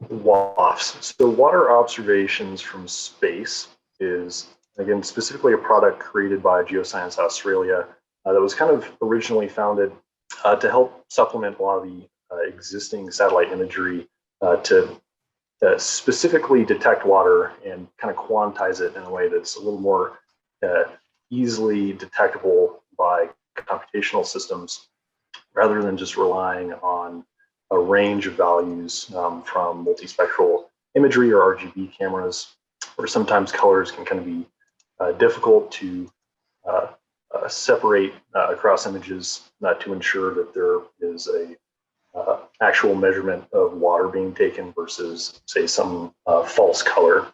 WAFS. So water observations from space is, again, specifically a product created by Geoscience Australia that was kind of originally founded to help supplement a lot of the existing satellite imagery to specifically detect water and kind of quantize it in a way that's a little more easily detectable by computational systems rather than just relying on a range of values from multispectral imagery or RGB cameras, where sometimes colors can kind of be difficult to separate across images, not to ensure that there is a actual measurement of water being taken versus, say, some false color.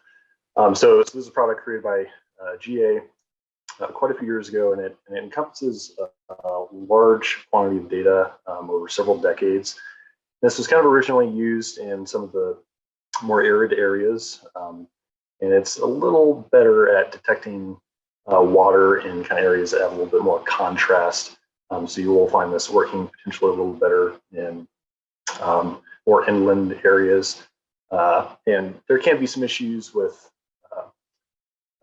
So this is a product created by GA quite a few years ago, and it encompasses a large quantity of data over several decades. This was kind of originally used in some of the more arid areas, and it's a little better at detecting water in kind of areas that have a little bit more contrast. So you will find this working potentially a little better in more inland areas. And there can be some issues with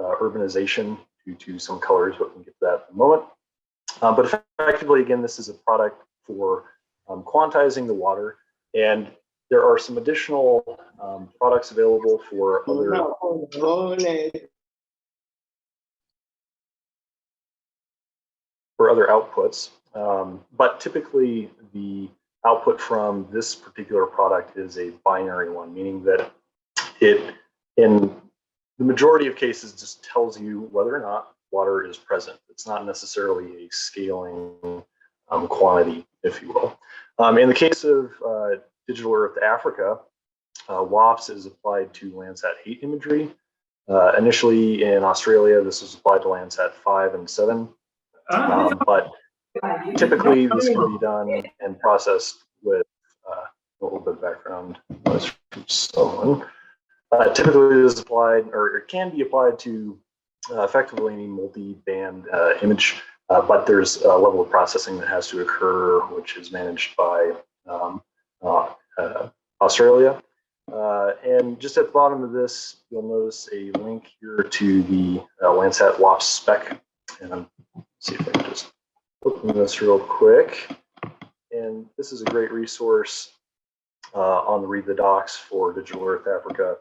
urbanization due to some colors, but we can get to that in a moment. But effectively, again, this is a product for quantizing the water, and there are some additional products available for other outputs. But typically, the output from this particular product is a binary one, meaning that it, in the majority of cases, just tells you whether or not water is present. It's not necessarily a scaling quantity, if you will. In the case of Digital Earth Africa, WAFS is applied to Landsat 8 imagery. Initially in Australia, this was applied to Landsat 5 and 7. But typically, this can be done and processed with a little bit of background noise from someone. Typically, this is applied, or it can be applied to effectively any multi-band image, but there's a level of processing that has to occur, which is managed by Australia. And just at the bottom of this, you'll notice a link here to the Landsat WAFS spec. And see if I can just open this real quick. And this is a great resource on the Read the Docs for Digital Earth Africa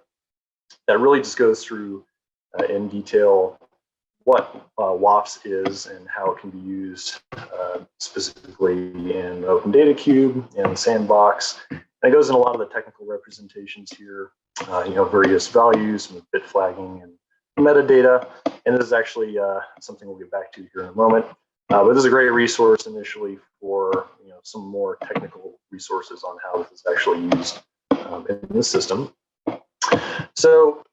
that really just goes through in detail what WAFS is and how it can be used specifically in Open Data Cube and Sandbox. And it goes in a lot of the technical representations here, various values with bit flagging and metadata. And this is actually something we'll get back to here in a moment. But this is a great resource initially for some more technical resources on how this is actually used in this system. So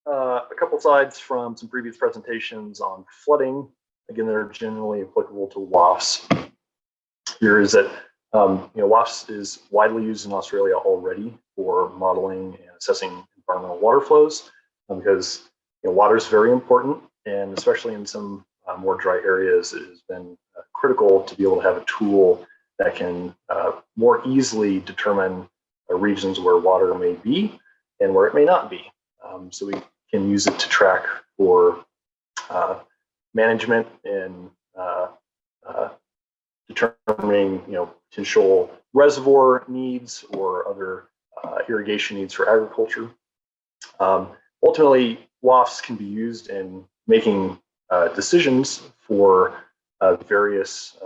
a couple slides from some previous presentations on flooding. Again, they're generally applicable to WAFS. Here is that WAFS is widely used in Australia already for modeling and assessing environmental water flows because water is very important, and especially in some more dry areas, it has been critical to be able to have a tool that can more easily determine regions where water may be and where it may not be. So we can use it to track for management and determining potential reservoir needs or other irrigation needs for agriculture. Ultimately, WAFS can be used in making decisions for various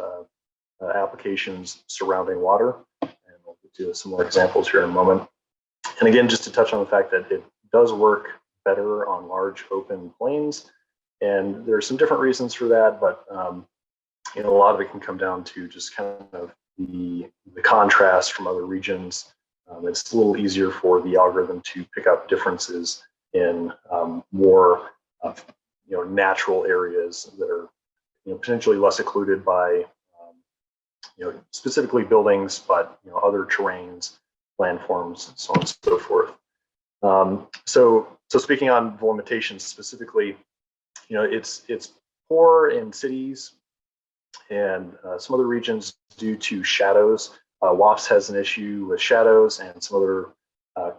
applications surrounding water. And we'll get to some more examples here in a moment. And again, just to touch on the fact that it does work better on large open plains. And there are some different reasons for that, but a lot of it can come down to just kind of the contrast from other regions. It's a little easier for the algorithm to pick up differences in more natural areas that are potentially less occluded by specifically buildings, but other terrains, landforms, so on and so forth. So speaking on the limitations specifically, it's poor in cities and some other regions due to shadows. WAFS has an issue with shadows and some other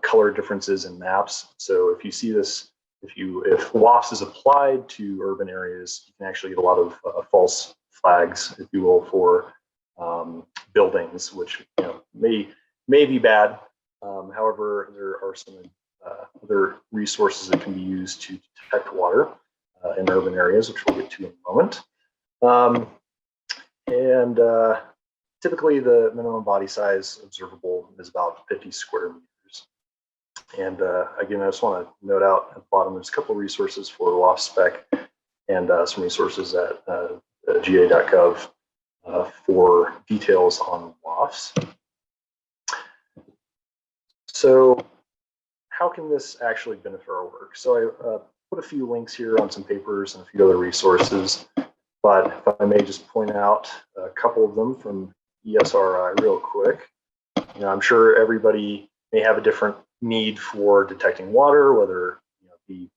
color differences in maps. So if you see this, if WAFS is applied to urban areas, you can actually get a lot of false flags, if you will, for buildings, which may be bad. However, there are some other resources that can be used to detect water in urban areas, which we'll get to in a moment. Typically, the minimum body size observable is about 50 square meters. And again, I just want to note out at the bottom, there's a couple of resources for WAFS spec and some resources at ga.gov for details on WAFs. So how can this actually benefit our work? So I put a few links here on some papers and a few other resources, but if I may just point out a couple of them from ESRI real quick. I'm sure everybody may have a different need for detecting water, whether it be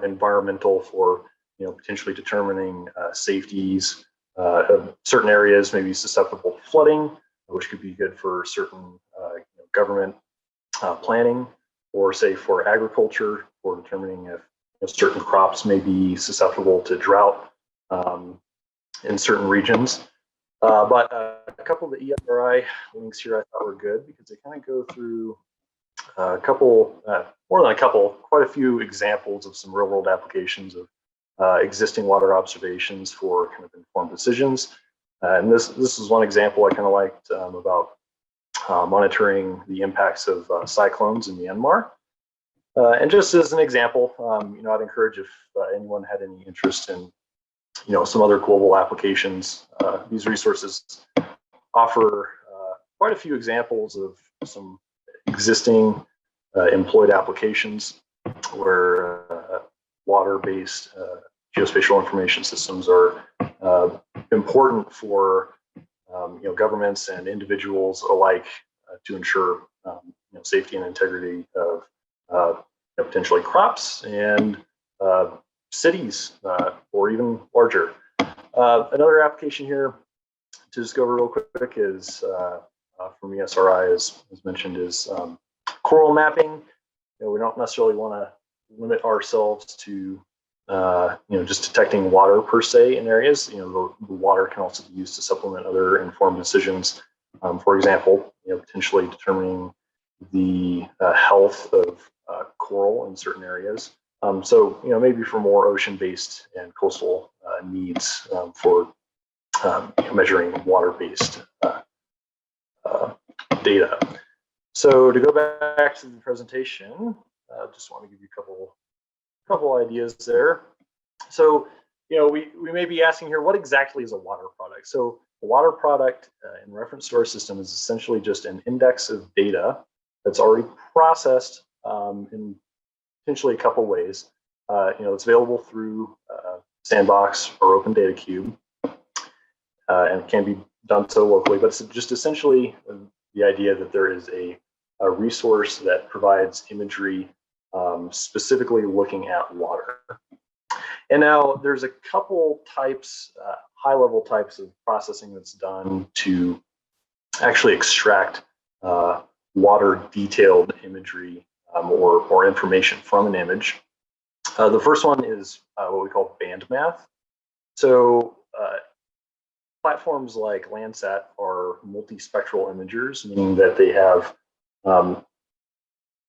environmental for potentially determining safeties of certain areas may be susceptible to flooding, which could be good for certain government planning, or say for agriculture, for determining if certain crops may be susceptible to drought in certain regions. But a couple of the ESRI links here I thought were good because they kind of go through a couple, more than a couple, quite a few examples of some real world applications of existing water observations for kind of informed decisions. And this is one example I kind of liked about monitoring the impacts of cyclones in Myanmar. And just as an example, I'd encourage if anyone had any interest in some other global applications. These resources offer quite a few examples of some existing employed applications where water-based geospatial information systems are important for governments and individuals alike to ensure safety and integrity of potentially crops and cities, or even larger. Another application here to just go over real quick is from ESRI, as mentioned, is coral mapping. We don't necessarily want to limit ourselves to just detecting water per se in areas. The water can also be used to supplement other informed decisions. For example, potentially determining the health of coral in certain areas. So maybe for more ocean-based and coastal needs for measuring water-based data. So to go back to the presentation, just want to give you a couple ideas there. So we may be asking here, what exactly is a water product? So a water product in reference to our system is essentially just an index of data that's already processed in potentially a couple ways. It's available through Sandbox or Open Data Cube, and it can be done so locally, but it's just essentially the idea that there is a resource that provides imagery specifically looking at water. And now there's a couple types, high-level types of processing that's done to actually extract water detailed imagery or information from an image. The first one is what we call band math. So platforms like Landsat are multispectral imagers, meaning that they have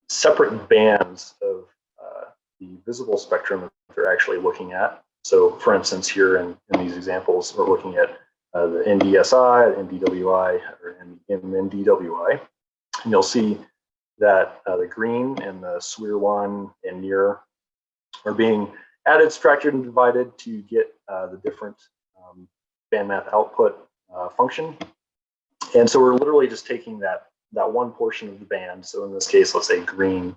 separate bands of the visible spectrum that they're actually looking at. So for instance, here in these examples, we're looking at the NDSI, NDWI, or MNDWI. And you'll see that the green and the SWIR1 and NIR are being added, subtracted, and divided to get the different band math output function. And so we're literally just taking that one portion of the band. So in this case, let's say green,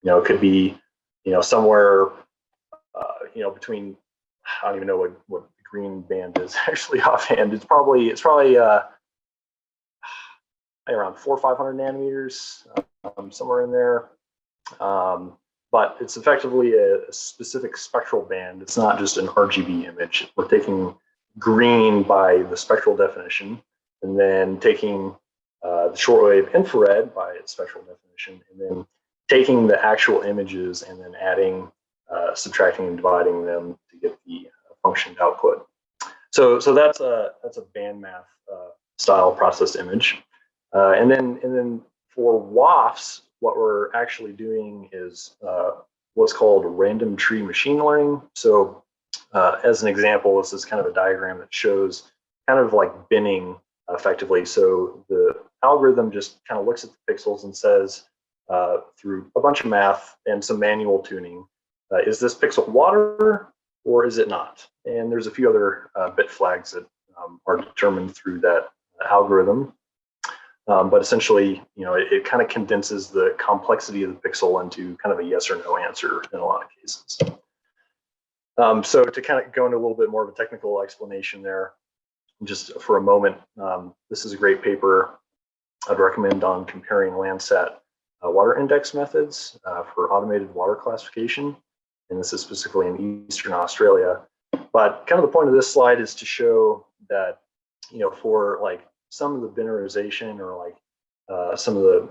it could be, somewhere, between, I don't even know what the green band is actually offhand. It's probably around 400 or 500 nanometers, somewhere in there. But it's effectively a specific spectral band. It's not just an RGB image. We're taking green by the spectral definition, and then taking shortwave infrared by its spectral definition, and then taking the actual images and then adding, subtracting, and dividing them to get the functioned output. So that's a bandmath style processed image, and then for WAFs, what we're actually doing is what's called random tree machine learning. So as an example, this is kind of a diagram that shows kind of like binning effectively. So the algorithm just kind of looks at the pixels and says, through a bunch of math and some manual tuning, is this pixel water or is it not? And there's a few other bit flags that are determined through that algorithm. But essentially, it kind of condenses the complexity of the pixel into kind of a yes or no answer in a lot of cases. So to kind of go into a little bit more of a technical explanation there, just for a moment, this is a great paper I'd recommend on comparing Landsat water index methods for automated water classification. And this is specifically in Eastern Australia. But kind of the point of this slide is to show that, for like some of the binarization or like some of the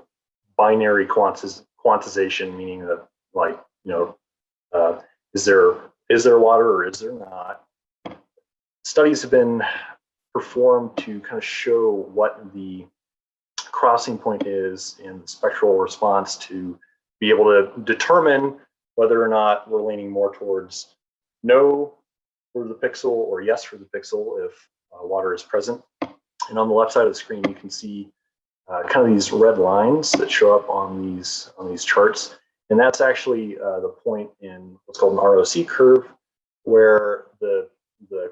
binary quantization, meaning that like, is there water or is there not? Studies have been performed to kind of show what the crossing point is in the spectral response to be able to determine whether or not we're leaning more towards no for the pixel or yes for the pixel if water is present. And on the left side of the screen, you can see kind of these red lines that show up on these charts. And that's actually the point in what's called an ROC curve, where the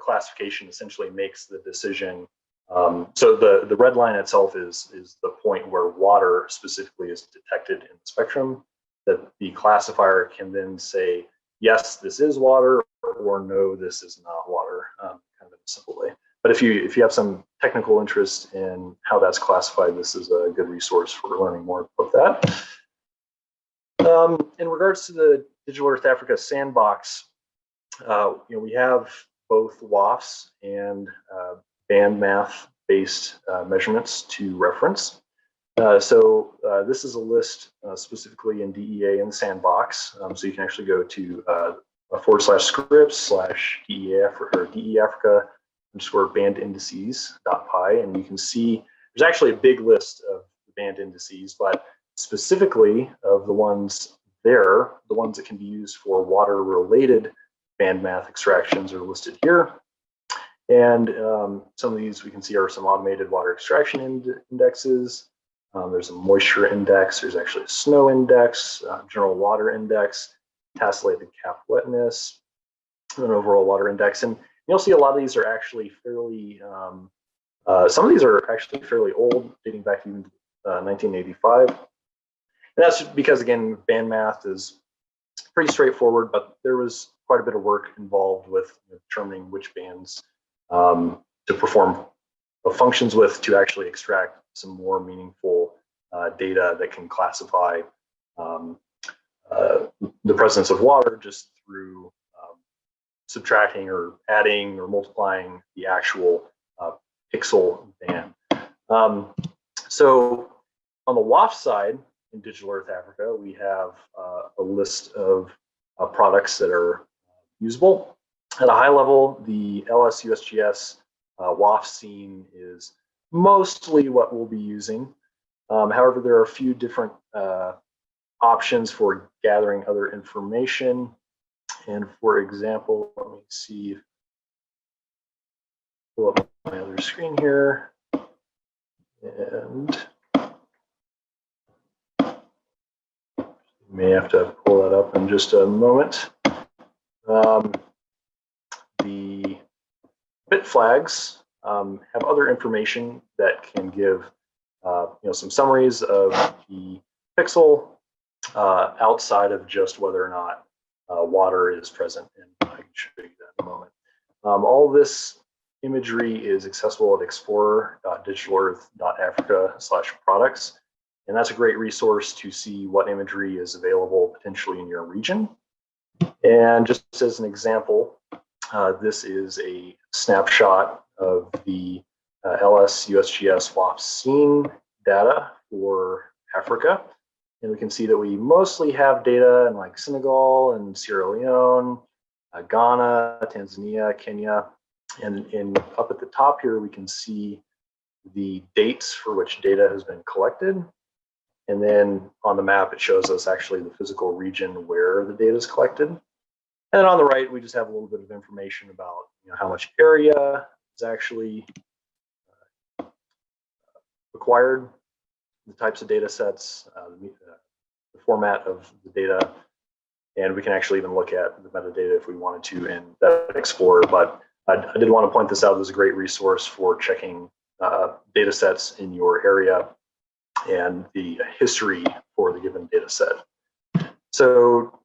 classification essentially makes the decision. So the red line itself is the point where water specifically is detected in the spectrum, that the classifier can then say, yes, this is water, or no, this is not water, kind of in a simple way. But if you have some technical interest in how that's classified, this is a good resource for learning more about that. In regards to the Digital Earth Africa sandbox, we have both WAFs and bandmath-based measurements to reference. So this is a list specifically in DEA in the sandbox. So you can actually go to /scripts/DE Africa _bandindices.py, and you can see there's actually a big list of band indices, but specifically of the ones there, the ones that can be used for water-related bandmath extractions are listed here. And some of these we can see are some automated water extraction indexes. There's a moisture index, there's actually a snow index, general water index, tessellated cap wetness, and an overall water index. And you'll see a lot of these are actually fairly, some of these are actually fairly old, dating back to even 1985. And that's because, again, bandmath is pretty straightforward, but there was quite a bit of work involved with determining which bands to perform functions with to actually extract some more meaningful data that can classify the presence of water just through subtracting or adding or multiplying the actual pixel band. So on the WAF side in Digital Earth Africa, we have a list of products that are usable. At a high level, the LS-USGS WAF scene is mostly what we'll be using. However, there are a few different options for gathering other information. And for example, let me see, pull up my other screen here. And may have to pull that up in just a moment. The bit flags have other information that can give some summaries of the pixel outside of just whether or not water is present, and I can show you that in a moment. All this imagery is accessible at explorer.digitalearth.africa/products, and that's a great resource to see what imagery is available potentially in your region. And just as an example, this is a snapshot of the LS-USGS WAF scene data for Africa. And we can see that we mostly have data in like Senegal and Sierra Leone, Ghana, Tanzania, Kenya. And up at the top here, we can see the dates for which data has been collected. And then on the map, it shows us actually the physical region where the data is collected. And then on the right, we just have a little bit of information about how much area is actually required, the types of data sets, the format of the data, and we can actually even look at the metadata if we wanted to in that Explorer. But I did want to point this out as a great resource for checking data sets in your area and the history for the given data set. So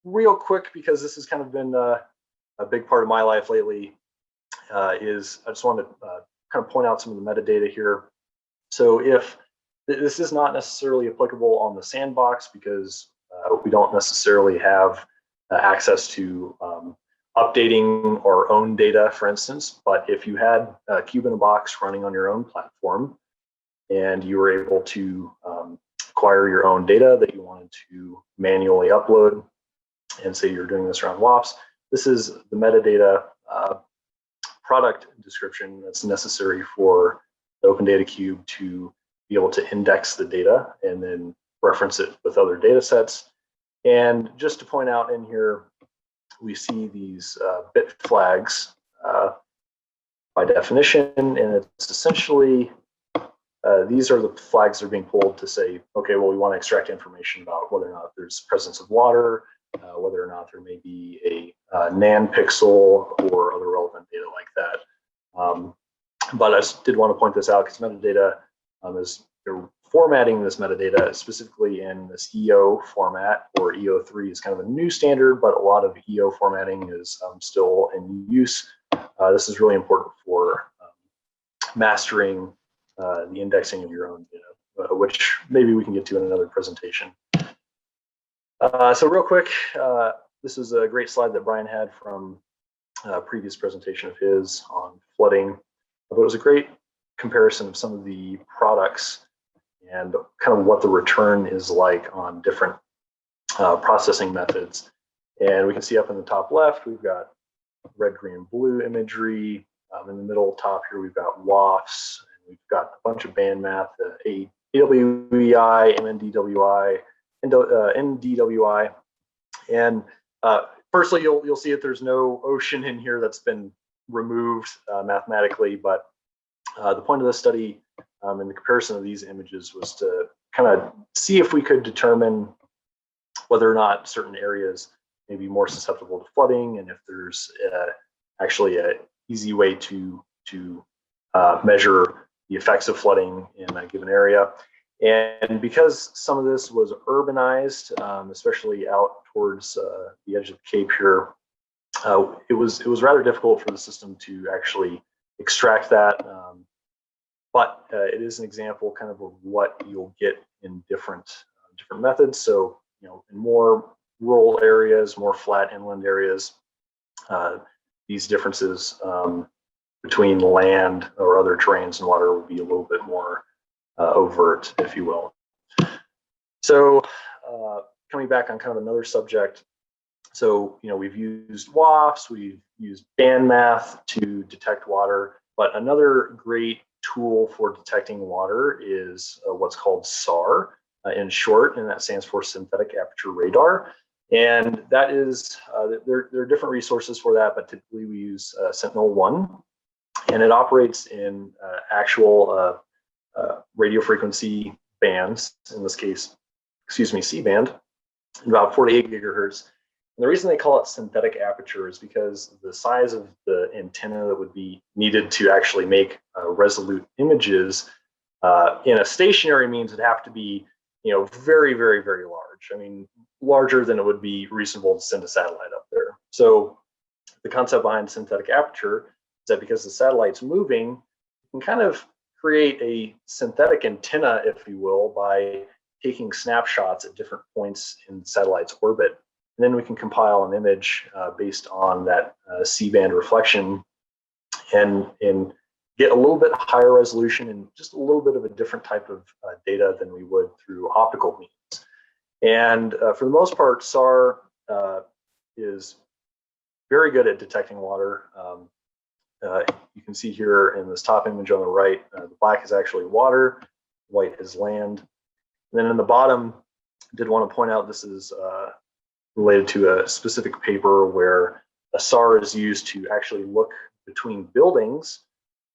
real quick, because this has kind of been a big part of my life lately, is I just want to kind of point out some of the metadata here. So if this is not necessarily applicable on the sandbox because we don't necessarily have access to updating our own data, for instance, but if you had Cube in a Box running on your own platform and you were able to acquire your own data that you wanted to manually upload, and say you're doing this around WAFs, this is the metadata product description that's necessary for the Open Data Cube to be able to index the data and then reference it with other data sets. And just to point out in here, we see these bit flags by definition, and it's essentially, these are the flags that are being pulled to say, okay, well, we want to extract information about whether or not there's presence of water, whether or not there may be a NaN pixel or other relevant data like that. But I just did want to point this out because metadata is you're formatting this metadata specifically in this EO format, or EO3 is kind of a new standard, but a lot of EO formatting is still in use. This is really important for mastering the indexing of your own data, which maybe we can get to in another presentation. So real quick, this is a great slide that Brian had from a previous presentation of his on flooding, but it was a great comparison of some of the products and kind of what the return is like on different processing methods. And we can see up in the top left, we've got red, green, blue imagery. In the middle top here, we've got WAFs, and we've got a bunch of band math, AWEI, MNDWI, NDWI. And firstly, you'll see that there's no ocean in here that's been removed mathematically, but the point of this study in the comparison of these images was to kind of see if we could determine whether or not certain areas may be more susceptible to flooding, and if there's actually an easy way to measure the effects of flooding in a given area. And because some of this was urbanized, especially out towards the edge of the Cape here, it was rather difficult for the system to actually extract that. But it is an example kind of what you'll get in different methods. So, in more rural areas, more flat inland areas, these differences between land or other terrains and water would be a little bit more overt, if you will. So coming back on kind of another subject. So, we've used WAFs, we've used band math to detect water, but another great tool for detecting water is what's called SAR in short, and that stands for synthetic aperture radar. And that is, there are different resources for that, but typically we use Sentinel-1, and it operates in actual radio frequency bands, in this case, C-band, about 48 gigahertz. And the reason they call it synthetic aperture is because the size of the antenna that would be needed to actually make resolute images in a stationary means would have to be, very, very, very large. I mean, larger than it would be reasonable to send a satellite up there. So the concept behind synthetic aperture is that because the satellite's moving, you can kind of create a synthetic antenna, if you will, by taking snapshots at different points in the satellite's orbit. And then we can compile an image based on that C-band reflection. And get a little bit higher resolution and just a little bit of a different type of data than we would through optical means. And for the most part, SAR is very good at detecting water. You can see here in this top image on the right, the black is actually water, white is land. And then in the bottom, I did want to point out this is related to a specific paper where a SAR is used to actually look between buildings.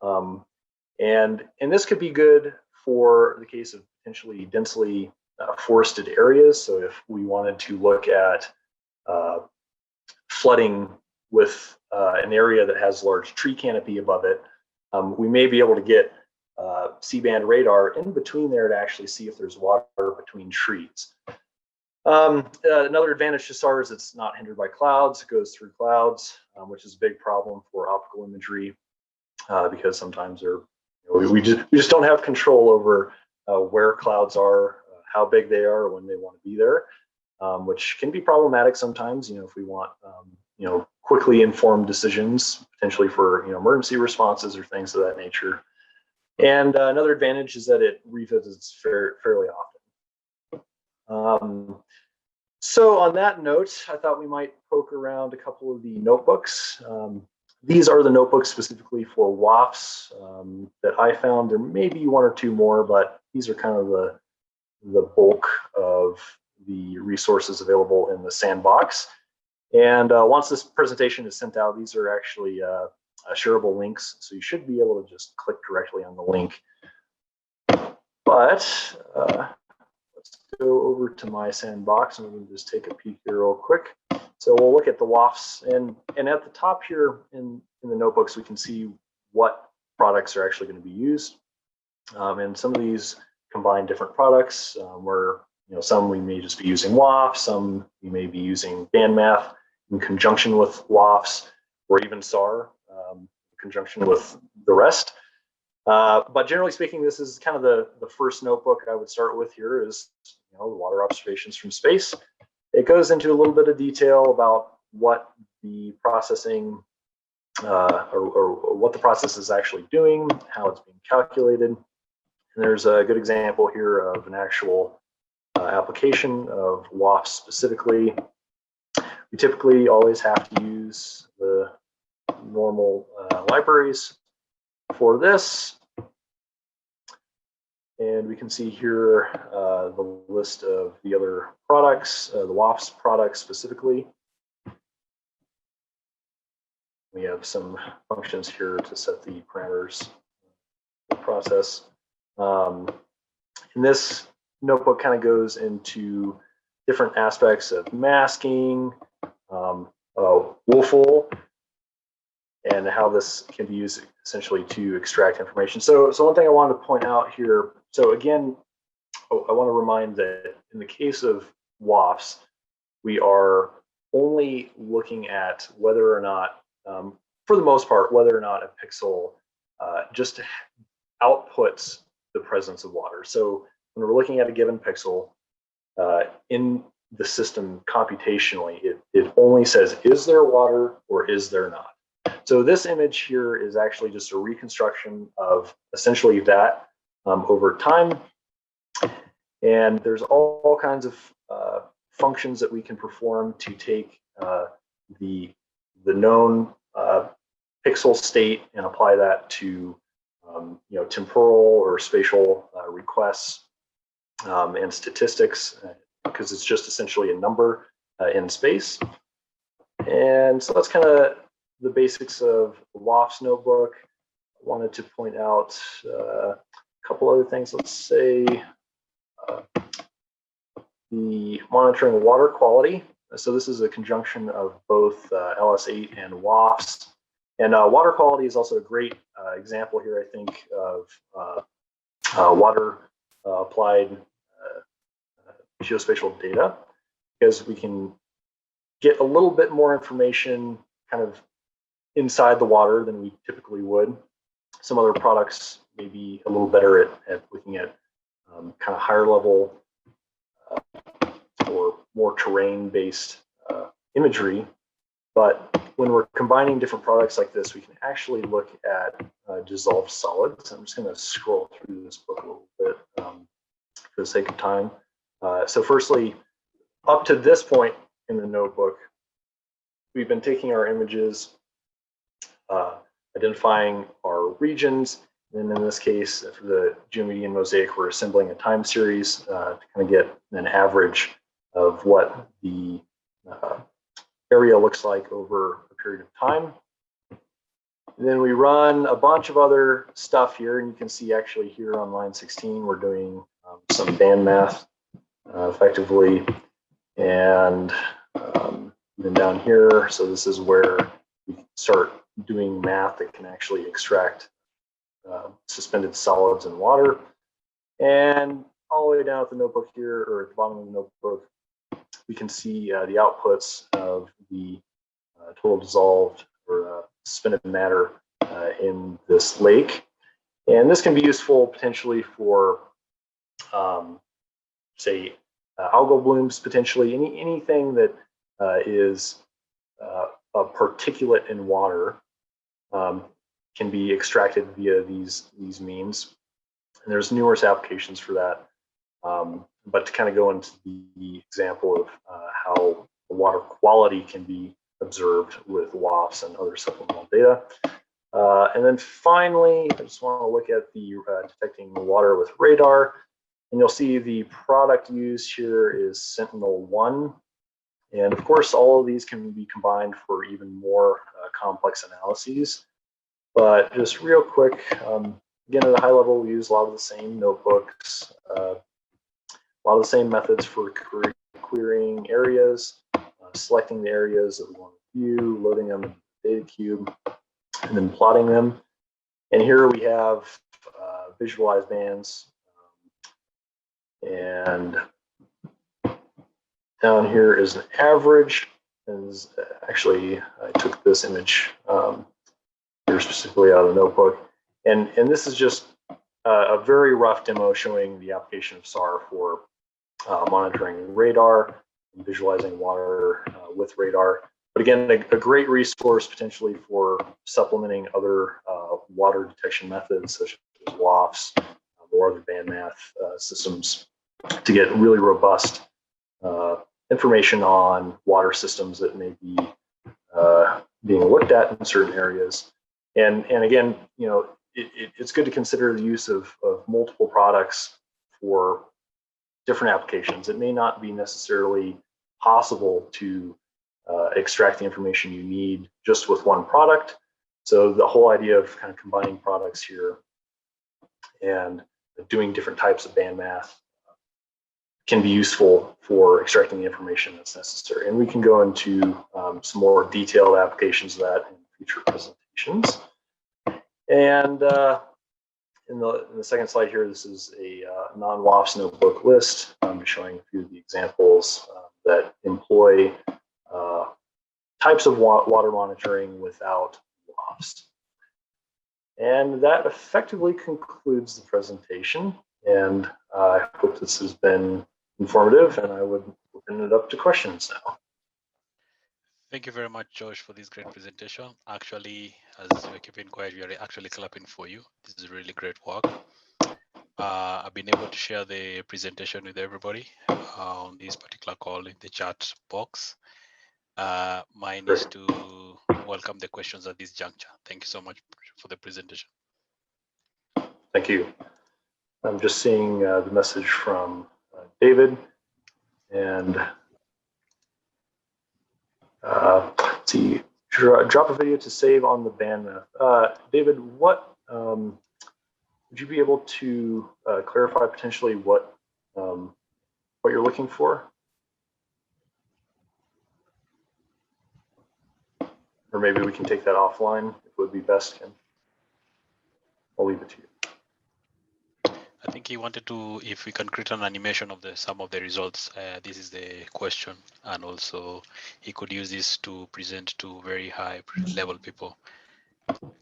And this could be good for the case of potentially densely forested areas. So if we wanted to look at flooding with an area that has large tree canopy above it, we may be able to get C-band radar in between there to actually see if there's water between trees. Another advantage to SAR is it's not hindered by clouds. It goes through clouds, which is a big problem for optical imagery because sometimes we just don't have control over where clouds are, how big they are, when they want to be there, which can be problematic sometimes. If we want quickly informed decisions, potentially for emergency responses or things of that nature. And another advantage is that it revisits fairly often. So on that note, I thought we might poke around a couple of the notebooks. These are the notebooks specifically for WAFs that I found. There may be one or two more, but these are kind of the bulk of the resources available in the sandbox. And once this presentation is sent out, these are actually shareable links, so you should be able to just click directly on the link. But let's go over to my sandbox and we can just take a peek here real quick. So we'll look at the WAFs, and at the top here in the notebooks, we can see what products are actually going to be used. And some of these combine different products where some we may just be using WAF, some we may be using BandMath in conjunction with WAFs, or even SAR in conjunction with the rest. But generally speaking, this is kind of the first notebook I would start with here is the water observations from space. It goes into a little bit of detail about what the processing or what the process is actually doing, how it's being calculated. And there's a good example here of an actual application of WAF specifically. We typically always have to use the normal libraries for this. And we can see here the list of the other products, the WAFs products specifically. We have some functions here to set the parameters of the process. And this notebook kind of goes into different aspects of masking, WOFL, and how this can be used essentially to extract information. So one thing I wanted to point out here, so again, I want to remind that in the case of WAFs, we are only looking at whether or not, for the most part, whether or not a pixel just outputs the presence of water. So when we're looking at a given pixel in the system computationally, it only says, is there water or is there not? So this image here is actually just a reconstruction of essentially that over time. And there's all kinds of functions that we can perform to take the known pixel state and apply that to temporal or spatial requests and statistics, because it's just essentially a number in space. And so that's kind of the basics of the WAFs notebook. I wanted to point out a couple other things. Let's say the monitoring water quality. So this is a conjunction of both LS8 and WAFs. And water quality is also a great example here, I think, of water applied geospatial data, because we can get a little bit more information kind of inside the water than we typically would. Some other products may be a little better at looking at kind of higher level or more terrain-based imagery, but when we're combining different products like this, we can actually look at dissolved solids. I'm just going to scroll through this book a little bit for the sake of time. So firstly, up to this point in the notebook, we've been taking our images, identifying our regions, and in this case, for the geomedian mosaic, we're assembling a time series to kind of get an average of what the area looks like over a period of time. And then we run a bunch of other stuff here, and you can see actually here on line 16, we're doing some band math effectively. And then down here, so this is where we start doing math that can actually extract suspended solids and water. And all the way down at the notebook here, or at the bottom of the notebook, we can see the outputs of the total dissolved or suspended matter in this lake. And this can be useful potentially for, say, algal blooms, potentially anything that is a particulate in water can be extracted via these means. And there's numerous applications for that. But to kind of go into the example of how the water quality can be observed with WAFs and other supplemental data. And then finally, I just want to look at the detecting water with radar. And you'll see the product used here is Sentinel-1. And of course, all of these can be combined for even more complex analyses. But just real quick, again, at a high level, we use a lot of the same notebooks, a lot of the same methods for querying areas, selecting the areas that we want to view, loading them in the data cube, and then plotting them. And here we have visualized bands. And down here is an average. And actually, I took this image here specifically out of the notebook. And this is just a very rough demo showing the application of SAR for monitoring radar and visualizing water with radar. But again, a great resource potentially for supplementing other water detection methods such as WAFs or other band math systems to get really robust information on water systems that may be being looked at in certain areas. And again, you know, it's good to consider the use of multiple products for different applications. It may not be necessarily possible to extract the information you need just with one product. So the whole idea of kind of combining products here and doing different types of band math can be useful for extracting the information that's necessary. And we can go into some more detailed applications of that in future presentations. And in the second slide here, this is a non-WAFs notebook list. I'm showing a few of the examples that employ types of water monitoring without WAFs. And that effectively concludes the presentation. And I hope this has been informative, and I would open it up to questions now. Thank you very much, Josh, for this great presentation. Actually, as we're keeping quiet, we are actually clapping for you. This is really great work. I've been able to share the presentation with everybody on this particular call in the chat box. Mine is to welcome the questions at this juncture. Thank you so much for the presentation. Thank you. I'm just seeing the message from David, and let's see, drop a video to save on the band math. David, what would you be able to clarify potentially what you're looking for? Or maybe we can take that offline if it would be best, Ken. I'll leave it to you. I think he wanted to, if we can create an animation of some of the results, this is the question. And also he could use this to present to very high level people.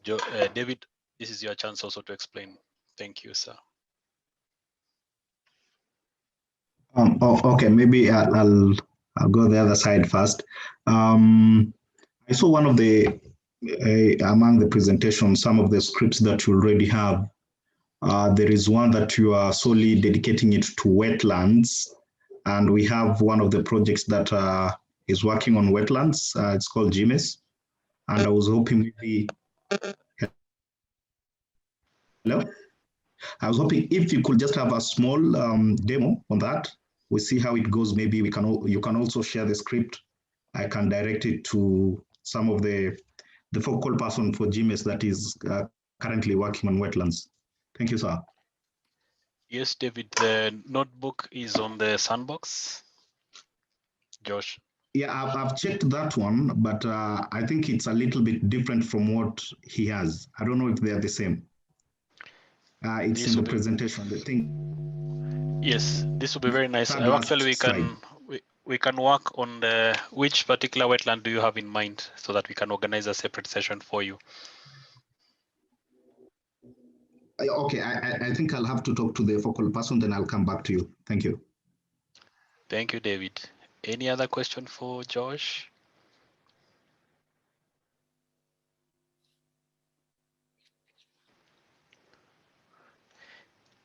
David, this is your chance also to explain. Thank you, sir. Okay, maybe I'll go the other side first. I saw one of the, among the presentations, some of the scripts that you already have. There is one that you are solely dedicating it to wetlands. And we have one of the projects that is working on wetlands. It's called GMS. And I was hoping maybe, hello? I was hoping if you could just have a small demo on that. We see how it goes. Maybe you can also share the script. I can direct it to some of the focal person for GMS that is currently working on wetlands. Thank you, sir. Yes, David, the notebook is on the sandbox. Josh. Yeah, I've checked that one, but I think it's a little bit different from what he has. I don't know if they're the same. It's in the presentation, the thing. Yes, this will be very nice. Actually, we can work on the which particular wetland do you have in mind so that we can organize a separate session for you. Okay, I think I'll have to talk to the focal person, then I'll come back to you. Thank you. Thank you, David. Any other question for Josh?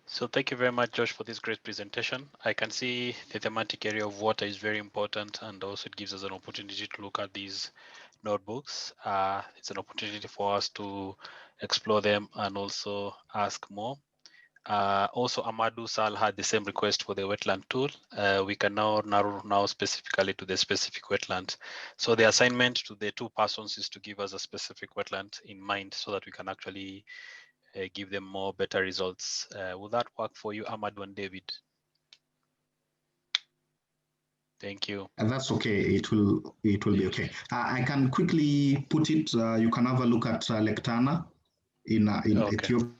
So thank you very much, Josh, for this great presentation. I can see the thematic area of water is very important, and also it gives us an opportunity to look at these notebooks. It's an opportunity for us to explore them and also ask more. Also, Amadou Sal had the same request for the wetland tool. We can now narrow specifically to the specific wetland. So the assignment to the two persons is to give us a specific wetland in mind so that we can actually give them more better results. Will that work for you, Amadou and David? Thank you. And that's okay. It will be okay. I can quickly put it. You can have a look at Lake Tana in Ethiopia.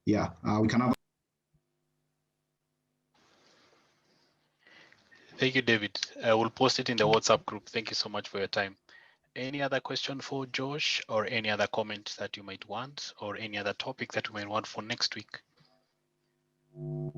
Yeah, we can have. Thank you, David. I will post it in the WhatsApp group. Thank you so much for your time. Any other question for Josh, or any other comment that you might want, or any other topic that you might want for next week?